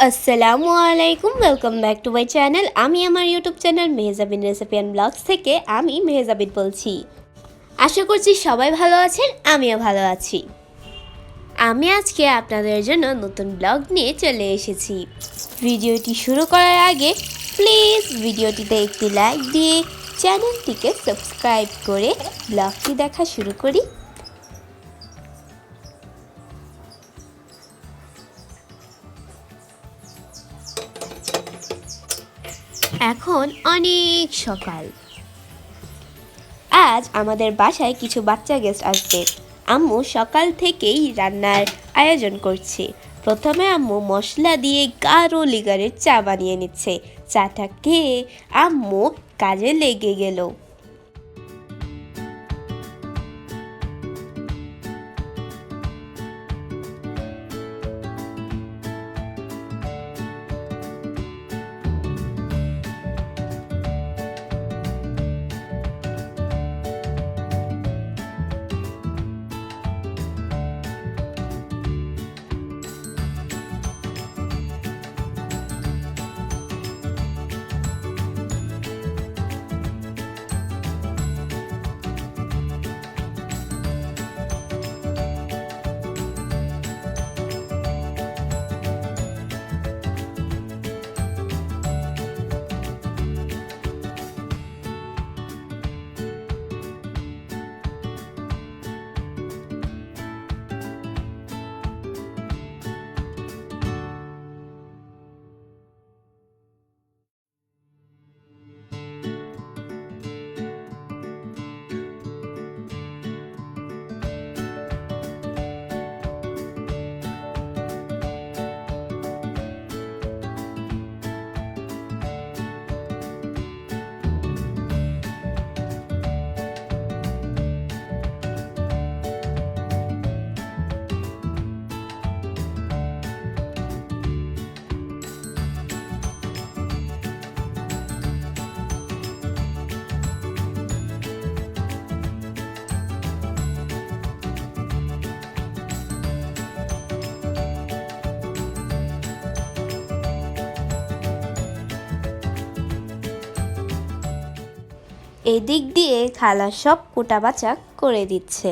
আসসালামু আলাইকুম, welcome back to my channel. আমি আমার YouTube channel Mehjabin recipe and blogs থেকে আমি মেহজাবিন বলছি। আশা করছি সবাই ভালো আছেন, আমিও ভালো আছি। আমি আজকে আপনাদের জন্য নতুন ব্লগ নিয়ে চলে এসেছি। ভিডিওটি শুরু করার আগে প্লিজ ভিডিওটিতে একটি লাইক দিয়ে চ্যানেলটিকে সাবস্ক্রাইব করে ব্লগটি দেখা শুরু করি। এখন অনেক সকাল। আজ আমাদের বাসায় কিছু বাচ্চা গেস্ট আসবে। আম্মু সকাল থেকেই রান্নার আয়োজন করছে। প্রথমে আম্মু মশলা দিয়ে গাঢ় লিকারের চা বানিয়ে নিচ্ছে। চাটা খেয়ে আম্মু কাজে লেগে গেল। এদিক দিয়ে খালা সব কোটা বাচা করে দিচ্ছে।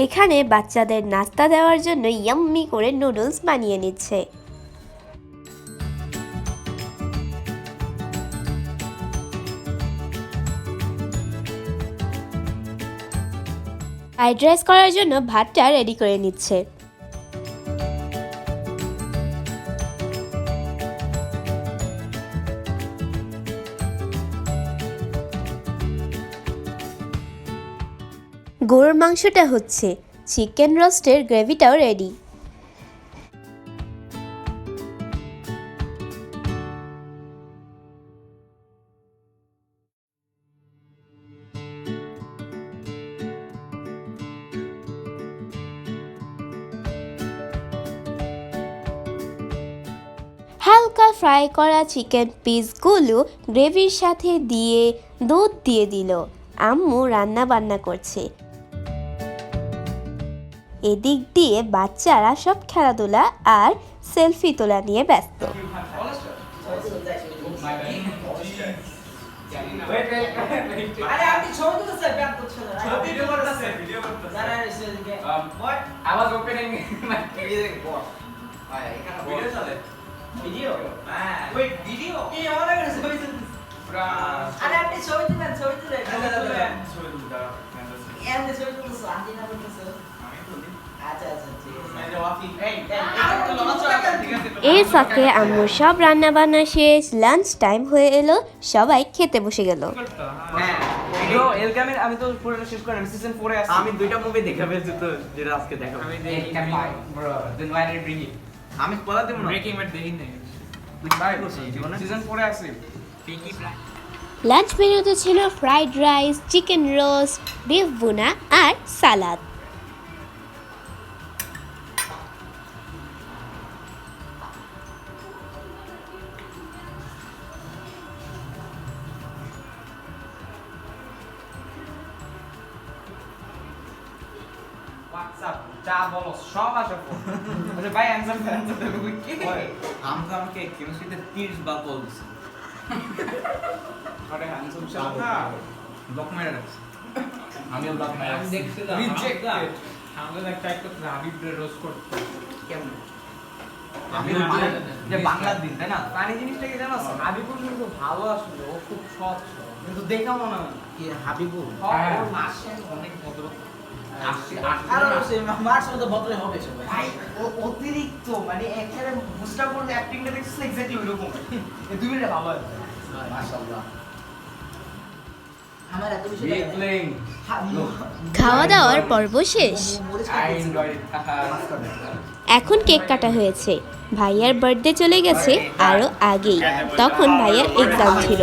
এখানে বাচ্চাদের নাস্তা দেওয়ার জন্য ইয়াম্মি করে নুডলস বানিয়ে নিচ্ছে। ফ্রাইড রাইস করার জন্য ভাতটা রেডি করে নিচ্ছে। গরুর মাংসটা হচ্ছে, চিকেন রোস্টের গ্রেভিটাও রেডি। হালকা ফ্রাই করা চিকেন পিসগুলো গ্রেভির সাথে দিয়ে দুধ দিয়ে দিল। আম্মু রান্না বান্না করছে। এদিক দিয়ে বাচ্চারা সব খেলাধুলা আর সেলফি তোলা নিয়ে ব্যস্ত। ভিডিও ওয়েট ভিডিও কি আমার কাছে ছবি তুলছিস আরে আপনি ছবি তুলেন ছবি তুলেন ছবি তুলতা এমনি ছবি তুলছো আমি না বলতেছো আমি তুলি আচ্ছা আচ্ছা ঠিক আছে এর ফাঁকে আম্মু সব রান্না বান্না শেষ, লাঞ্চ টাইম হয়ে এলো, সবাই খেতে বসে গেল। হ্যাঁ ভিডিও এলকামের আমি তো পুরোটা শেষ করে আমি সিজন 4 এ আছি। আমি দুইটা মুভি দেখা ফেলছি তো যেটা আজকে দেখাবো। আমি দেখি bro then why did bring it আমি বলা দেব না। ব্রেকিং ব্যাড দেখি নাই বাই সিজন 4 এ আছি পিকি ফ্লাই। লাঞ্চ মেনুতে ছিল fried rice, chicken roast, beef ভুনা আর সালাদ। হোয়াটসঅ্যাপ যা বলো সব আসে ফোন বলে ভাই অ্যানসার দেবে কি আমটা আমাকে কেমিস্ট্রিতে 30 বার বল দিছে আরে অ্যানসার চাও না ব্লক মেরে রাখছে আমিও ব্লক মেরে আমি রাখছি দেখছিলাম রিজেক্টেড আমাদের একটা হাবিবরে রোজ করতে কেমন আমি যে বাংলার দিন তাই না পানি জিনিসটা কি জানো হাবিবুর কিন্তু ভালো আসলে ও খুব সৎ কিন্তু দেখা মনে হয় কি হাবিবুর ওর মাসে অনেক ভদ্র ভাই ও অতিরিক্ত মানে একেবারে মুস্তাফর অ্যাক্টিংটা দেখছিস এক্স্যাক্টলি ওইরকম এই 2 মিনিটে ভালো হয় মাশাআল্লাহ আমার এত বেশি প্লেইং খাওয়া দাওয়ার পর্ব শেষ। আই এনজয় এখন কেক কাটা হয়েছে। ভাইয়ার বার্থডে চলে গেছে আরও আগেই। তখন ভাইয়ার এক্সাম ছিল,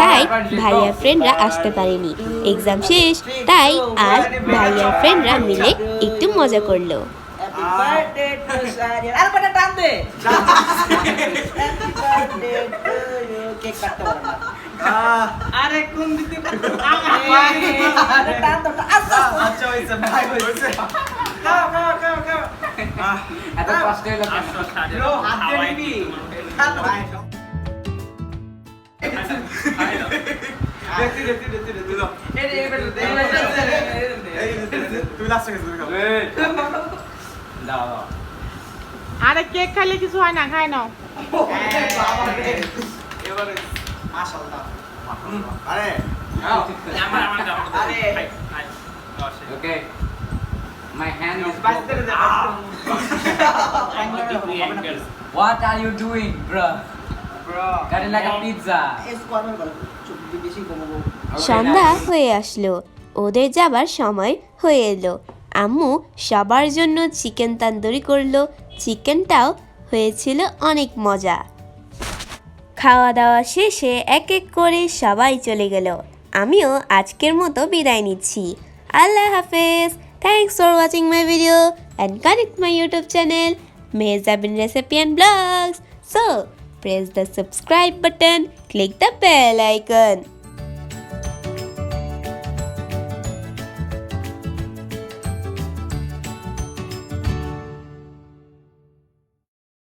তাই ভাইয়ার ফ্রেন্ডরা আসতে পারেনি। এক্সাম শেষ, তাই আর ভাইয়ার ফ্রেন্ডরা মিলে একটু মজা করলো। হ্যাপি বার্থডে টু সারিয়া আরে বাটা টান দে happy birthday to you cake কাটতে পারে না আরে কোন দিকে আরে টান দাও আচ্ছা হইছে ভাই হইছে খাও এত কষ্ট হলো কেন ব্রো হাত দিয়ে নিবি খাও ভাই দেখি তুমি লাস্ট গেছো তুমি খাও দাও আরে কেক খাইলে কিছু হয় না, খাই নাও। এবারে মাশাআল্লাহ আরে আরে ওকে my hand is বাস্তে broken. দে What are you doing bro bro cutting like a pizza এস কর্নার বল চুপ বেশি কমাবো সন্ধ্যা হয়ে আসলো, ওদের যাবার সময় হয়ে এলো। আম্মু সবার জন্য চিকেন তান্দুরি করলো। চিকেনটাও হয়েছিল অনেক মজা। খাওয়া দাওয়া শেষে এক এক করে সবাই চলে গেল। আমিও আজকের মতো বিদায় নিচ্ছি। আল্লাহ হাফেজ। Thanks for watching my video and connect my YouTube channel Mahjaben Recipe and Vlogs. So press the subscribe button, click the bell icon.